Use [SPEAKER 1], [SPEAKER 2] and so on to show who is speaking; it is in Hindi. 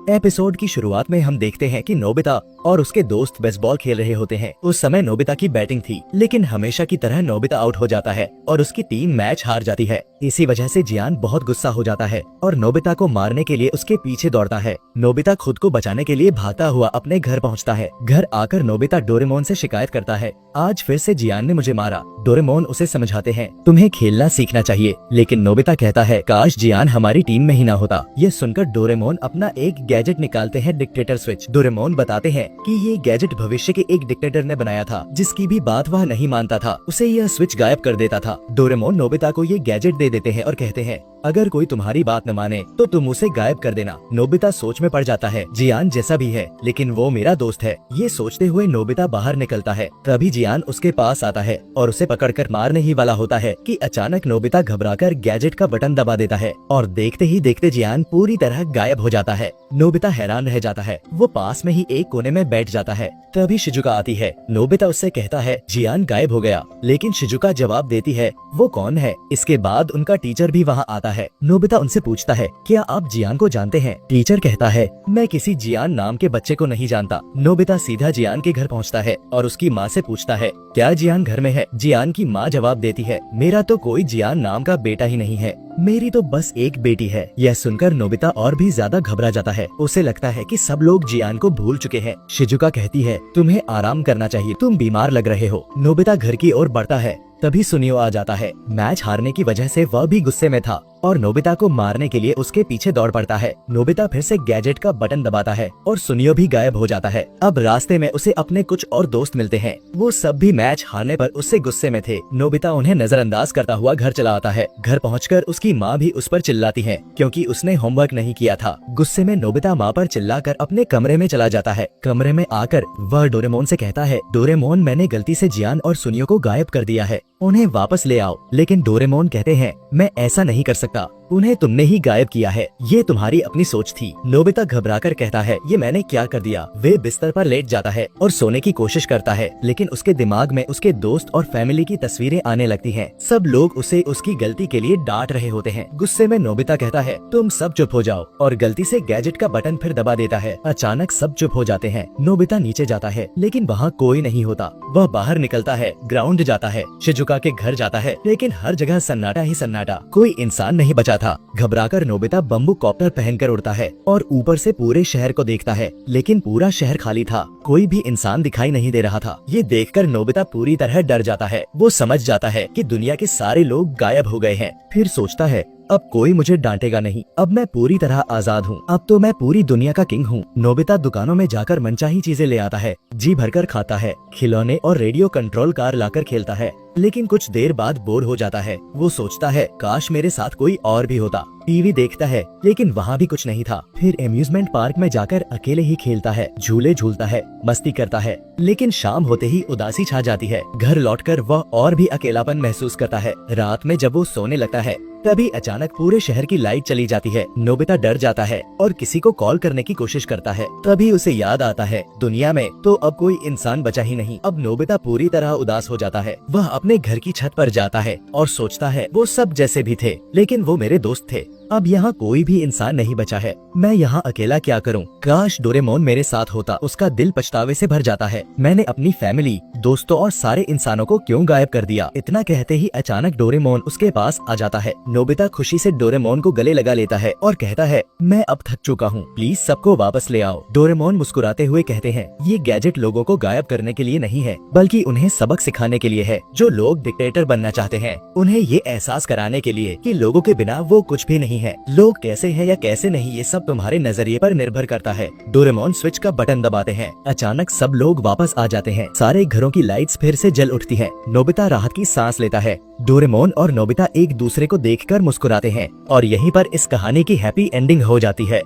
[SPEAKER 1] एपिसोड की शुरुआत में हम देखते हैं कि नोबिता और उसके दोस्त बेसबॉल खेल रहे होते हैं। उस समय नोबिता की बैटिंग थी, लेकिन हमेशा की तरह नोबिता आउट हो जाता है और उसकी टीम मैच हार जाती है। इसी वजह से जियान बहुत गुस्सा हो जाता है और नोबिता को मारने के लिए उसके पीछे दौड़ता है। नोबिता खुद को बचाने के लिए भागता हुआ अपने घर पहुंचता है। घर आकर नोबिता डोरेमोन से शिकायत करता है, आज फिर से जियान ने मुझे मारा। डोरेमोन उसे समझाते हैं, तुम्हें खेलना सीखना चाहिए। लेकिन नोबिता कहता है, काश जियान हमारी टीम में ही ना होता। ये सुनकर डोरेमोन अपना एक गैजेट निकालते हैं, डिक्टेटर स्विच। डोरेमोन बताते हैं कि ये गैजेट भविष्य के एक डिक्टेटर ने बनाया था, जिसकी भी बात वह नहीं मानता था। उसे यह स्विच गायब कर देता था। डोरेमोन नोबिता को ये गैजेट दे देते हैं और कहते हैं, अगर कोई तुम्हारी बात न माने तो तुम उसे गायब कर देना। नोबिता सोच में पड़ जाता है, जियान जैसा भी है लेकिन वो मेरा दोस्त है। ये सोचते हुए नोबिता बाहर निकलता है। तभी जियान उसके पास आता है और उसे पकड़कर मारने ही वाला होता है कि अचानक नोबिता घबराकर गैजेट का बटन दबा देता है और देखते ही देखते जियान पूरी तरह गायब हो जाता है। नोबिता हैरान रह जाता है। वो पास में ही एक कोने में बैठ जाता है। तभी शिजुका आती है। नोबिता उससे कहता है, जियान गायब हो गया। लेकिन शिजुका जवाब देती है, वो कौन है? इसके बाद उनका टीचर भी वहाँ आता है। नोबिता उनसे पूछता है, क्या आप जियान को जानते हैं? टीचर कहता है, मैं किसी जियान नाम के बच्चे को नहीं जानता। नोबिता सीधा जियान के घर पहुँचता है और उसकी माँ से पूछता है, क्या जियान घर में है? जियान की माँ जवाब देती है, मेरा तो कोई जियान नाम का बेटा ही नहीं है, मेरी तो बस एक बेटी है। यह सुनकर नोबिता और भी ज्यादा घबरा जाता है। उसे लगता है कि सब लोग जियान को भूल चुके हैं। शिजुका कहती है, तुम्हें आराम करना चाहिए, तुम बीमार लग रहे हो। नोबिता घर की ओर बढ़ता है। तभी सुनियो आ जाता है। मैच हारने की वजह से वह भी गुस्से में था और नोबिता को मारने के लिए उसके पीछे दौड़ पड़ता है। नोबिता फिर से गैजेट का बटन दबाता है और सुनियो भी गायब हो जाता है। अब रास्ते में उसे अपने कुछ और दोस्त मिलते हैं। वो सब भी मैच हारने पर उससे गुस्से में थे। नोबिता उन्हें नजरअंदाज करता हुआ घर चला आता है। घर पहुंचकर उसकी माँ भी उस पर चिल्लाती है क्योंकि उसने होमवर्क नहीं किया था। गुस्से में नोबिता माँ पर चिल्लाकर अपने कमरे में चला जाता है। कमरे में आकर वह डोरेमोन से कहता है, डोरेमोन मैंने गलती से जियान और सुनियो को गायब कर दिया है, उन्हें वापस ले आओ। लेकिन डोरेमोन कहते हैं, मैं ऐसा नहीं कर सकता, उन्हें तुमने ही गायब किया है, ये तुम्हारी अपनी सोच थी। नोबिता घबराकर कहता है, ये मैंने क्या कर दिया? वे बिस्तर पर लेट जाता है और सोने की कोशिश करता है, लेकिन उसके दिमाग में उसके दोस्त और फैमिली की तस्वीरें आने लगती हैं। सब लोग उसे उसकी गलती के लिए डांट रहे होते हैं। गुस्से में नोबिता कहता है, तुम सब चुप हो जाओ, और गलती से गैजेट का बटन फिर दबा देता है। अचानक सब चुप हो जाते हैं। नोबिता नीचे जाता है, लेकिन वहाँ कोई नहीं होता। वह बाहर निकलता है, ग्राउंड जाता है, शिजुका के घर जाता है, लेकिन हर जगह सन्नाटा ही सन्नाटा, कोई इंसान नहीं बचा था। घबराकर नोबिता बम्बू कॉप्टर पहनकर उड़ता है और ऊपर से पूरे शहर को देखता है, लेकिन पूरा शहर खाली था, कोई भी इंसान दिखाई नहीं दे रहा था। ये देखकर नोबिता पूरी तरह डर जाता है। वो समझ जाता है कि दुनिया के सारे लोग गायब हो गए हैं। फिर सोचता है, अब कोई मुझे डांटेगा नहीं, अब मैं पूरी तरह आजाद हूँ, अब तो मैं पूरी दुनिया का किंग हूँ। नोबिता दुकानों में जाकर मनचाही चीजें ले आता है, जी भरकर खाता है, खिलौने और रेडियो कंट्रोल कार लाकर खेलता है, लेकिन कुछ देर बाद बोर हो जाता है। वो सोचता है, काश मेरे साथ कोई और भी होता। टीवी देखता है, लेकिन वहाँ भी कुछ नहीं था। फिर एम्यूजमेंट पार्क में जाकर अकेले ही खेलता है, झूले झूलता है, मस्ती करता है, लेकिन शाम होते ही उदासी छा जाती है। घर लौटकर वह और भी अकेलापन महसूस करता है। रात में जब वो सोने लगता है, तभी अचानक पूरे शहर की लाइट चली जाती है। नोबिता डर जाता है और किसी को कॉल करने की कोशिश करता है। तभी उसे याद आता है, दुनिया में तो अब कोई इंसान बचा ही नहीं। अब नोबिता पूरी तरह उदास हो जाता है। वह अपने घर की छत पर जाता है और सोचता है, वो सब जैसे भी थे, लेकिन वो मेरे दोस्त थे, अब यहाँ कोई भी इंसान नहीं बचा है, मैं यहाँ अकेला क्या करूँ? काश डोरेमोन मेरे साथ होता। उसका दिल पछतावे से भर जाता है। मैंने अपनी फैमिली, दोस्तों और सारे इंसानों को क्यों गायब कर दिया? इतना कहते ही अचानक डोरेमोन उसके पास आ जाता है। नोबिता खुशी से डोरेमोन को गले लगा लेता है और कहता है, मैं अब थक चुका हूँ, प्लीज सबको वापस ले आओ। डोरेमोन मुस्कुराते हुए कहते हैं, ये गैजेट लोगों को गायब करने के लिए नहीं है, बल्कि उन्हें सबक सिखाने के लिए है। जो लोग डिक्टेटर बनना चाहते हैं, उन्हें ये एहसास कराने के लिए कि लोगों के बिना वो कुछ भी नहीं है। लोग कैसे हैं या कैसे नहीं, ये सब तुम्हारे नजरिए पर निर्भर करता है। डोरेमोन स्विच का बटन दबाते हैं। अचानक सब लोग वापस आ जाते हैं। सारे घरों की लाइट्स फिर से जल उठती हैं। नोबिता राहत की सांस लेता है। डोरेमोन और नोबिता एक दूसरे को देखकर मुस्कुराते हैं और यहीं पर इस कहानी की हैप्पी एंडिंग हो जाती है।